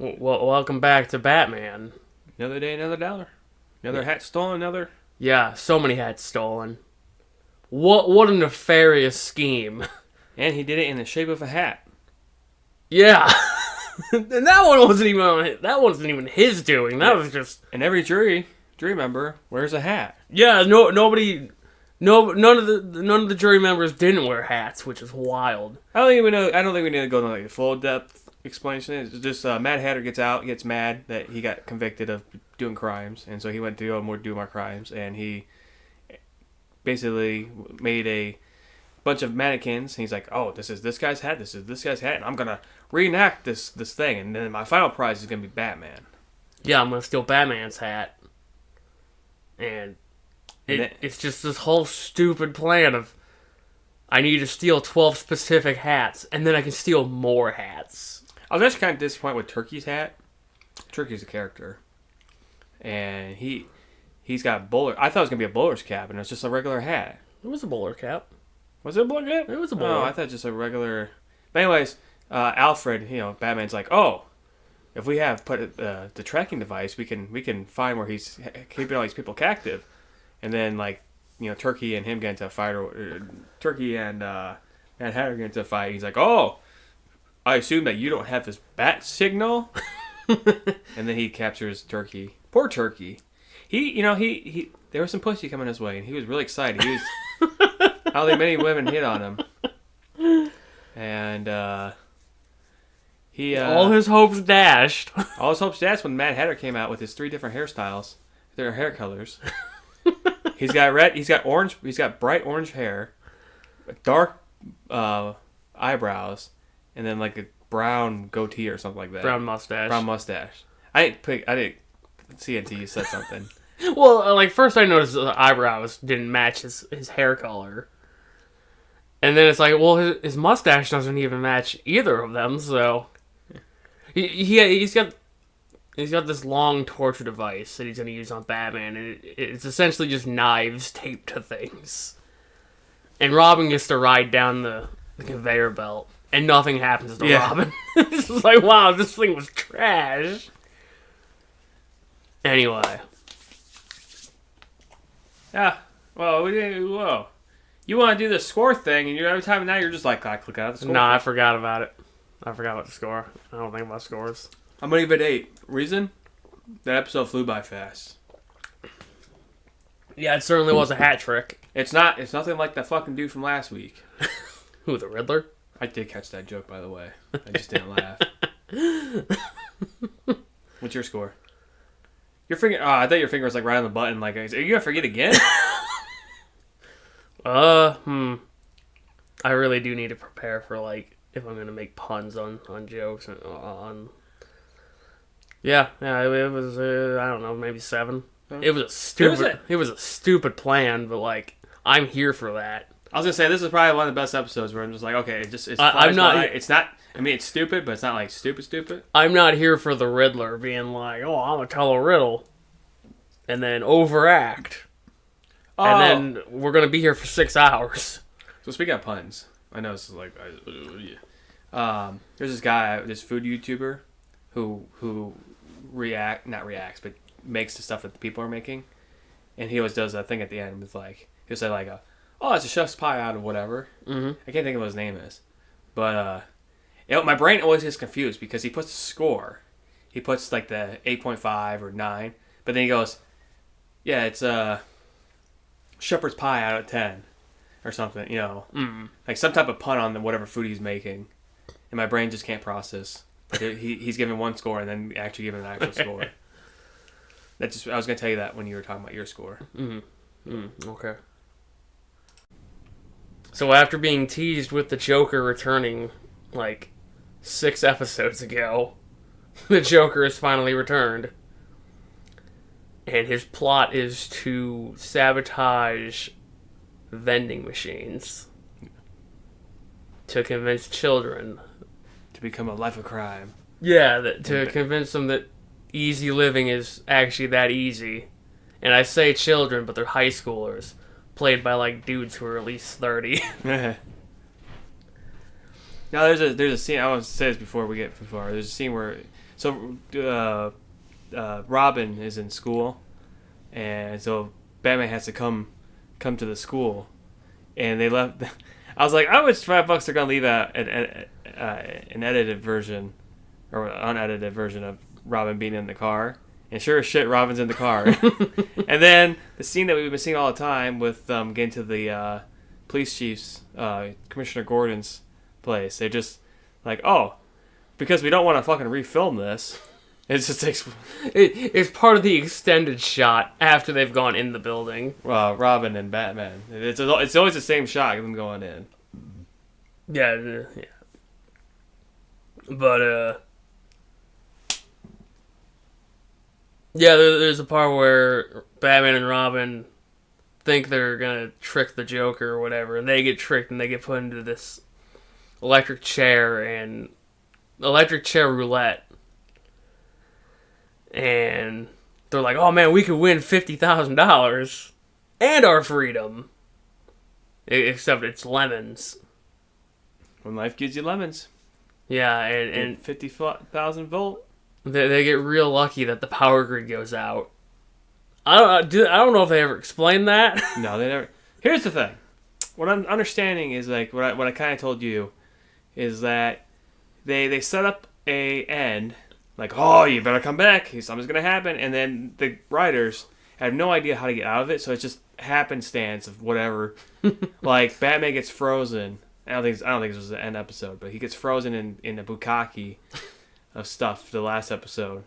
Well, welcome back to Batman. Another day, another dollar. Another hat stolen, another... Yeah, so many hats stolen. What a nefarious scheme. And he did it in the shape of a hat. Yeah. And that wasn't even his doing. That was just... And every jury member wears a hat. Yeah, none of the jury members didn't wear hats, which is wild. I don't think we need to go into like a full depth explanation. It's just Mad Hatter gets mad that he got convicted of doing crimes, and so he went to go do more crimes, and he basically made a bunch of mannequins. And he's like, "Oh, this is this guy's hat. This is this guy's hat, and I'm gonna reenact this thing, and then my final prize is gonna be Batman." Yeah, I'm gonna steal Batman's hat, and it's just this whole stupid plan of I need to steal 12 specific hats, and then I can steal more hats. I was actually kind of disappointed with Turkey's hat. Turkey's a character, and he's got bowler. I thought it was gonna be a bowler's cap, and it was just a regular hat. It was a bowler cap. Was it a bowler cap? It was a bowler. Oh, I thought just a regular. But anyways, Alfred, Batman's like, oh, if we have put the tracking device, we can find where he's keeping all these people captive, and then Turkey and him get into a fight, or Turkey and Mad Hatter get into a fight. He's like, oh, I assume that you don't have this bat signal. And then he captures Turkey. Poor Turkey. He there was some pussy coming his way, and he was really excited. I don't think many women hit on him. And all his hopes dashed. All his hopes dashed when Mad Hatter came out with his 3 different hairstyles, their hair colors. He's got red. He's got orange. He's got bright orange hair, dark eyebrows, and then like a brown goatee or something like that. Brown mustache. I didn't see it until you said something. Well, first I noticed the eyebrows didn't match his hair color. And then it's like, well, his mustache doesn't even match either of them, so... He's got this long torture device that he's going to use on Batman, and it's essentially just knives taped to things. And Robin gets to ride down the conveyor belt, and nothing happens to Robin. It's just like, wow, this thing was trash. Anyway. Yeah, well, whoa. You want to do the score thing, and every time now you're just like, I click out of the score. No, I forgot about it. I forgot about the score. I don't think about scores. I'm going to give it 8. Reason? That episode flew by fast. Yeah, it certainly was a hat trick. It's nothing like that fucking dude from last week. Who, the Riddler? I did catch that joke, by the way. I just didn't laugh. What's your score? Your finger... Oh, I thought your finger was right on the button. Like, are you going to forget again? I really do need to prepare for, if I'm going to make puns on jokes. Yeah, it was, I don't know, maybe 7. It was a stupid plan, but, I'm here for that. I was going to say, this is probably one of the best episodes where I'm just like, okay, it's stupid, but it's not, stupid. I'm not here for the Riddler being like, oh, I'm going to tell a riddle, and then overact. Oh. And then we're going to be here for 6 hours. So speaking of puns, I know this is there's this guy, this food YouTuber, who not reacts, but makes the stuff that the people are making, and he always does that thing at the end with he'll say oh, it's a chef's pie out of whatever. Mm-hmm. I can't think of what his name is, but my brain always gets confused because he puts the score, he puts the 8.5 or 9, but then he goes, yeah, it's shepherd's pie out of 10 or something, some type of pun on whatever food he's making, and my brain just can't process. He's giving one score and then actually giving an actual score. I was gonna tell you that when you were talking about your score. Okay. So after being teased with the Joker returning 6 episodes ago, the Joker has finally returned. And his plot is to sabotage vending machines to convince children to become a life of crime. Yeah, to convince them that easy living is actually that easy. And I say children, but they're high schoolers, played by dudes who are at least 30. Now there's a scene. I want to say this before we get too far. There's a scene where Robin is in school, and so Batman has to come to the school, and they left. I was like, I wish $5 they're gonna leave out an edited version or unedited version of Robin being in the car. And sure as shit, Robin's in the car. And then the scene that we've been seeing all the time with getting to the police chief's, Commissioner Gordon's place. They're just like, oh, because we don't want to fucking refilm this. It just takes... It's part of the extended shot after they've gone in the building. Robin and Batman. It's always the same shot of them going in. Yeah. But, yeah, there's a part where Batman and Robin think they're gonna trick the Joker or whatever, and they get tricked and they get put into this electric chair roulette. And they're like, oh man, we could win $50,000 and our freedom. Except it's lemons. When life gives you lemons. Yeah, and 50,000 volt. They get real lucky that the power grid goes out. I don't know if they ever explained that. No, they never. Here's the thing. What I'm understanding is like what I kind of told you is that they set up a end like, oh, you better come back. Something's gonna happen, and then the writers have no idea how to get out of it, so it's just happenstance of whatever. Like Batman gets frozen. I don't think this was the end episode, but he gets frozen in a bukkake of stuff the last episode,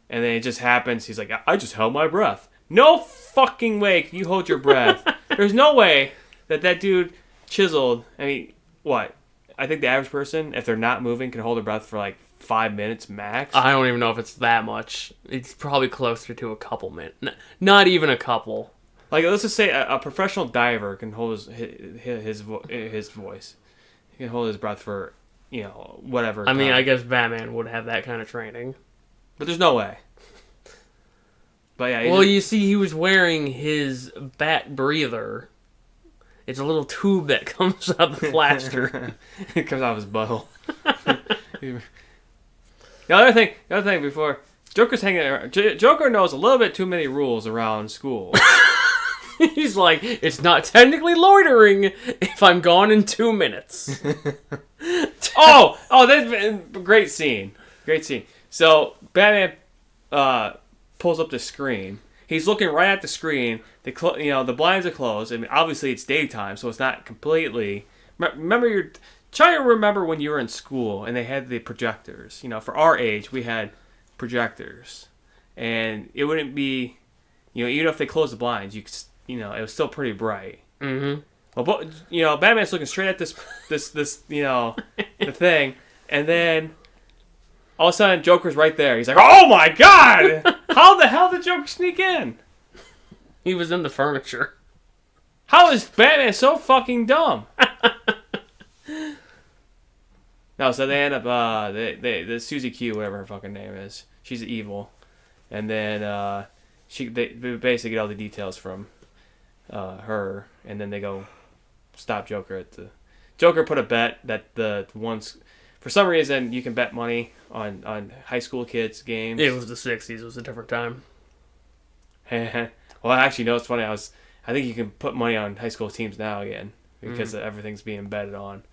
and then it just happens. He's like, I just held my breath. No fucking way can you hold your breath. There's no way that dude chiseled. I mean, what? I think the average person, if they're not moving, can hold their breath for like 5 minutes max. I don't even know if it's that much. It's probably closer to a couple minutes. Not even a couple. Like, let's just say a professional diver can hold his voice. He can hold his breath for, whatever. I mean, I guess Batman would have that kind of training. But there's no way. But yeah. Well, you see, he was wearing his bat breather. It's a little tube that comes out of the plaster. It comes out of his butthole. The other thing before Joker's hanging around, Joker knows a little bit too many rules around school. He's like, it's not technically loitering if I'm gone in 2 minutes. oh, that's been a great scene. Great scene. So Batman pulls up the screen. He's looking right at the screen. The blinds are closed. I mean, obviously it's daytime, so it's not completely. Try to remember when you were in school and they had the projectors. For our age, we had projectors, and it wouldn't be, even if they closed the blinds, it was still pretty bright. Mm-hmm. Well, Batman's looking straight at this, the thing, and then all of a sudden, Joker's right there. He's like, "Oh my god! How the hell did Joker sneak in?" He was in the furniture. How is Batman so fucking dumb? No, so they end up, the Susie Q, whatever her fucking name is, she's evil, and then they basically get all the details from her, and then they go stop Joker at the. Joker put a bet that the ones, for some reason, you can bet money on high school kids' games. It was the 60s. It was a different time. Well, actually, no, it's funny. I think you can put money on high school teams now again because everything's being betted on.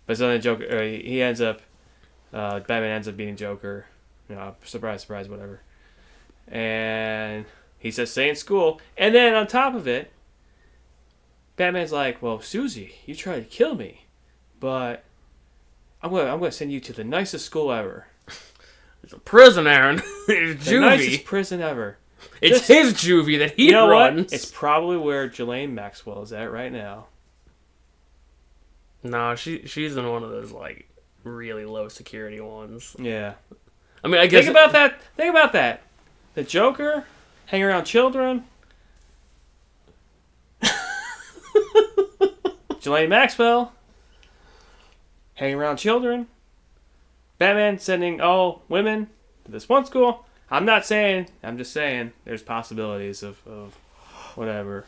But so then Joker, he ends up, Batman ends up beating Joker. Surprise, surprise, whatever. And he says, "Stay in school." And then on top of it, Batman's like, "Well, Susie, you tried to kill me, but I'm gonna send you to the nicest school ever. It's a prison, Aaron. It's the juvie. Nicest prison ever. It's his juvie that he runs. What? It's probably where Ghislaine Maxwell is at right now." No, she's in one of those like really low security ones. Yeah. I mean, I guess Think about that. The Joker hang around children. Ghislaine Maxwell hang around children. Batman sending all women to this one school. I'm just saying there's possibilities of whatever.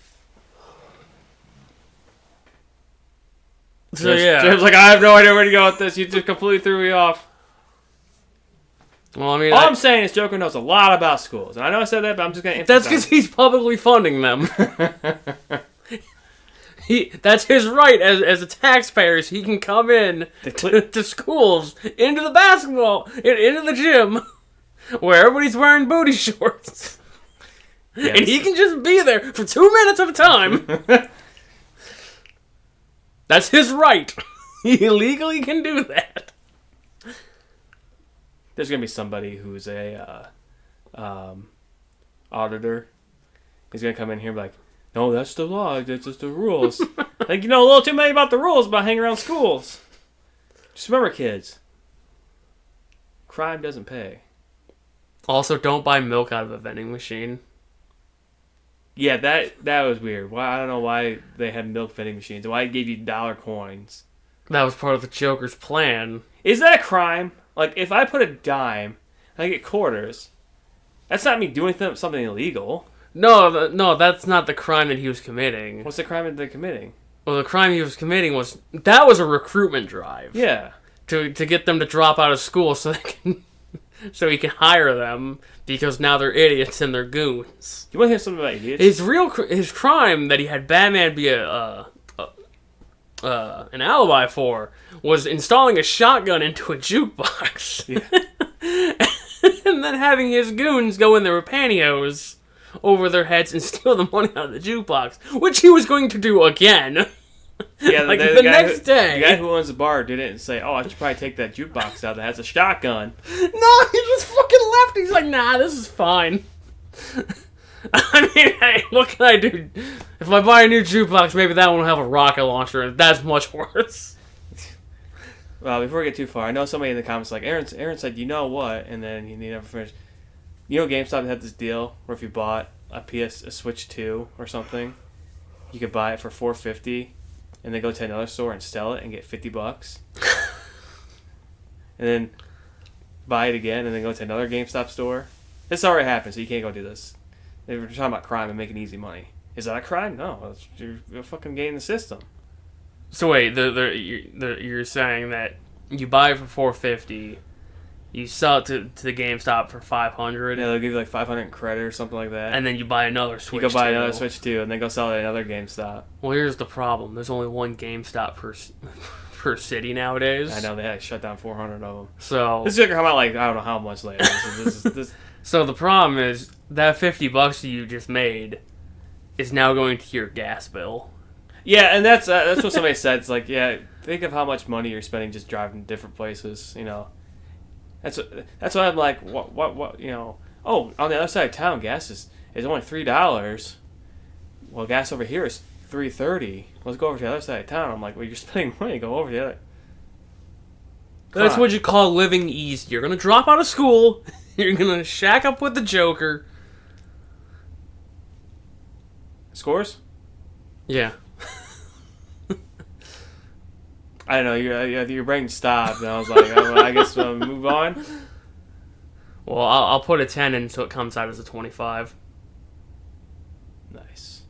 So yeah, Jim's like, I have no idea where to go with this. You just completely threw me off. Well, I mean, all I'm saying is Joker knows a lot about schools, and I know I said that, but I'm just gonna. That's because he's publicly funding them. That's his right as a taxpayer. So he can come in to schools, into the basketball, into the gym, where everybody's wearing booty shorts, yes. And he can just be there for 2 minutes at a time. That's his right. He legally can do that. There's gonna be somebody who's a auditor. He's gonna come in here and be like, "No, that's the law. That's just the rules." Like, you know a little too many about the rules about hanging around schools. Just remember, kids. Crime doesn't pay. Also, don't buy milk out of a vending machine. Yeah, that was weird. Why I don't know why they had milk vending machines. Why they gave you dollar coins. That was part of the Joker's plan. Is that a crime? Like, if I put a dime and I get quarters, that's not me doing something illegal. No, that's not the crime that he was committing. What's the crime that they're committing? Well, the crime he was committing was a recruitment drive. Yeah. To get them to drop out of school so he can hire them because now they're idiots and they're goons. You want to hear something about idiots? His crime that he had Batman be an alibi for was installing a shotgun into a jukebox. Yeah. And then having his goons go in their pantyhose over their heads and steal the money out of the jukebox, which he was going to do again. Yeah, like the next day. The guy who owns the bar didn't say, "Oh, I should probably take that jukebox out that has a shotgun." No, he just fucking left. He's like, "Nah, this is fine." I mean, hey, what can I do? If I buy a new jukebox, maybe that one will have a rocket launcher, and that's much worse. Well, before we get too far, I know somebody in the comments like, Aaron said, "You know what?" And then he never finished. You know, GameStop had this deal where if you bought a Switch 2 or something, you could buy it for $450, and then go to another store and sell it and get $50. And then buy it again, and then go to another GameStop store. This already happened, so you can't go do this. They were talking about crime and making easy money. Is that a crime? No, you're fucking getting the system. So wait, you're saying that you buy it for $450, you sell it to the GameStop for $500. Yeah, they'll give you like $500 in credit or something like that. And then you buy another Switch. You go buy another Switch 2, and then go sell it at another GameStop. Well, here's the problem: there's only one GameStop per city nowadays. I know they had to shut down 400 of them. So this is gonna come out like I don't know how much later. So the problem is that $50 you just made is now going to your gas bill. Yeah, and that's what somebody said. It's like, yeah, think of how much money you're spending just driving to different places. You know, that's what I'm like. What you know? Oh, on the other side of town, gas is only $3. Well, gas over here is $3.30. Let's go over to the other side of town. I'm like, well, you're spending money. Go over to the other. That's what you call living easy. You're gonna drop out of school. You're gonna shack up with the Joker. Scores? Yeah. I don't know. Your brain stopped, and I was like, I guess we'll move on. Well, I'll put a 10 in so it comes out as a 25. Nice.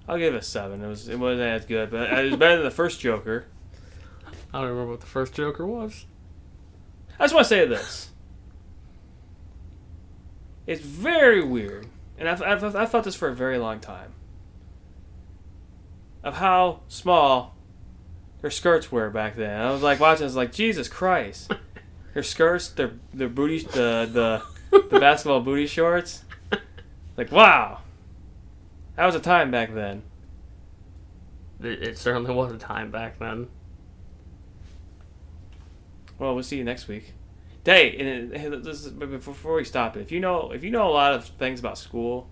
I'll give it a 7. It wasn't as good, but it was better than the first Joker. I don't remember what the first Joker was. I just want to say this. It's very weird, and I've thought this for a very long time, of how small her skirts were back then. I was like watching, I was like, Jesus Christ. Her skirts, their booty, the basketball booty shorts. Like, wow. That was a time back then. It certainly was a time back then. Well, we'll see you next week. Before we stop it, if you know a lot of things about school,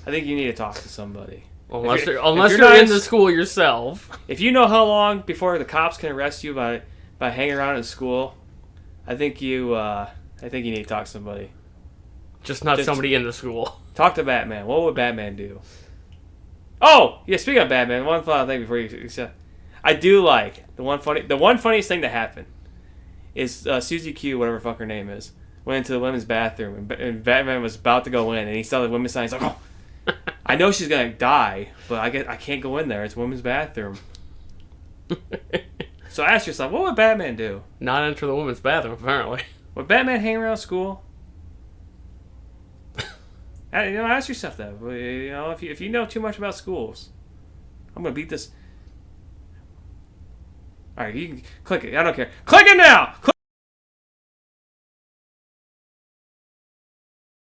I think you need to talk to somebody. Unless you're in the school yourself. If you know how long before the cops can arrest you by hanging around in school, I think you need to talk to somebody. Just somebody in the school. Talk to Batman. What would Batman do? Oh, yeah. Speaking of Batman, one final thing before you say, I do like the one funniest thing that happened is Susie Q, whatever the fuck her name is, went into the women's bathroom and Batman was about to go in and he saw the women's sign. He's like, oh, I know she's gonna die, but I can't go in there. It's a women's bathroom. So ask yourself, what would Batman do? Not enter the women's bathroom, apparently. Would Batman hang around school? Ask yourself that. If you know too much about schools, I'm gonna beat this. All right, you can click it. I don't care. Click it now.